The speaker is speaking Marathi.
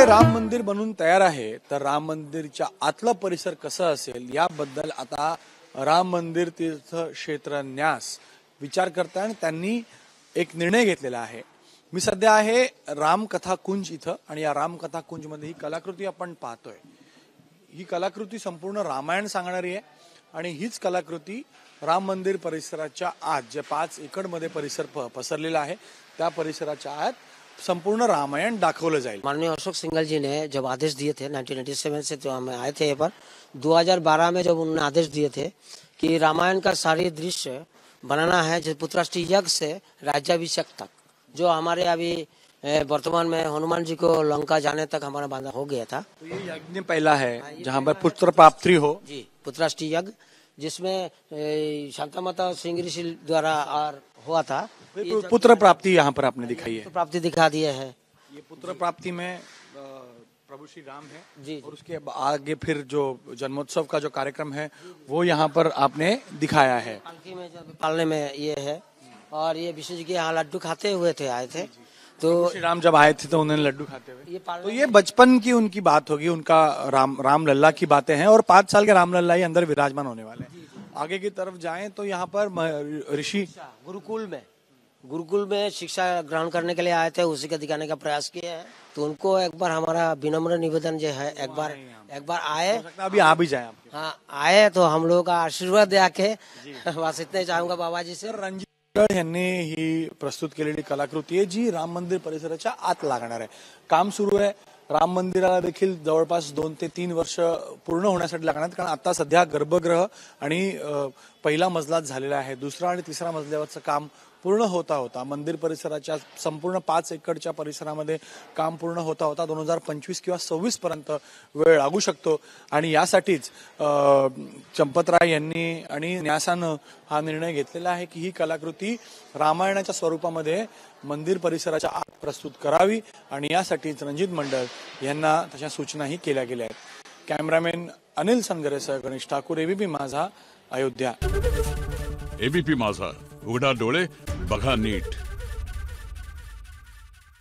राम मंदिर बनून तयार आहे, तर राम मंदिरच्या आतला परिसर कसा असेल याबद्दल आता राम मंदिर तीर्थ क्षेत्र न्यास विचार करताय आणि त्यांनी एक निर्णय घेतलेला आहे। मी सध्या आहे रामकथा कुंज इथं आणि या रामकथा कुंज मध्ये ही कलाकृती आपण पाहतोय। ही कलाकृती संपूर्ण रामायण सांगणारी आहे आणि हीच कलाकृती राम मंदिर परिसराच्या आत जे 5 एकड़ मध्ये परिसर पसरलेला आहे त्या परिसराच्या आत संपूर्ण रामायण दाखवलं जाईल। माननीय अशोक सिंघल जी ने जब आदेश दिए थे 1997 से तो हम आए थे यहाँ पर 2012 में जब उन्होंने आदेश दिए थे कि रामायण का सारे दृश्य बनाना है जो पुत्राष्टमी यज्ञ से राज्याभिषेक तक जो हमारे अभी वर्तमान में हनुमान जी को लंका जाने तक हमारा बांधा हो गया था। तो ये यज्ञ पहला है जहाँ पर पुत्र प्राप्ति हो जी पुत्राष्टमी यज्ञ जिसमें शांता माता सिंह ऋषि द्वारा और हुआ था। पुत्र प्राप्ति यहाँ पर आपने दिखाई है, प्राप्ति दिखा दिए है। ये पुत्र प्राप्ति में प्रभु श्री राम है जी और उसके आगे फिर जो जन्मोत्सव का जो कार्यक्रम है वो यहाँ पर आपने दिखाया है। पालकी में जब पालने में ये है और ये विष्णु जी के यहाँ लड्डू खाते हुए थे आए थे। तो श्री राम जब आए थे तो उन्होंने लड्डू खाते हुए तो ये बचपन की उनकी बात होगी, उनका राम लल्ला की बातें हैं और 5 साल के राम लल्ला ही अंदर विराजमान होने वाले हैं। आगे की तरफ जाएं तो यहाँ पर ऋषि गुरुकुल में शिक्षा ग्रहण करने के लिए आए थे, उसी का दिखाने का प्रयास किया है। तो उनको एक बार हमारा विनम्र निवेदन जो है एक बार आए, अभी आ भी जाए हाँ आए तो हम लोग का आशीर्वाद दे आके बस इतने चाहूंगा बाबा जी से। रणजित यांनी ही प्रस्तुत केलेली कलाकृती आहे जी राम मंदिर परिसराच्या आत लागणार आहे। काम सुरू आहे। राम मंदिराला देखील जवळपास 2 ते 3 वर्ष पूर्ण होण्यासाठी लागणार, कारण आता सध्या गर्भगृह आणि पहिला मजला झालेला आहे, दुसरा आणि तिसरा मजल्यावरचं काम पूर्ण होता मंदिर परिसराच्या संपूर्ण 5 एकड़च्या परिसरामध्ये काम पूर्ण होता 2025 किंवा 26 पर्यंत वेळ लागू शकतो। आणि यासाठीच चंपतराय यांनी आणि न्यासानं हा निर्णय घेतलेला आहे की ही कलाकृती रामायणाच्या स्वरूपामध्ये मंदिर परिसराच्या आत प्रस्तुत करावी आणि यासाठीच रणजित मंडळ यांना तशा सूचनाही केल्या गेल्या आहेत। कॅमेरामॅन अनिल संगरेसह गणेश ठाकूर, एबीपी माझा, अयोध्या। एबीपी माझा, उघडा डोळे बघा नीट।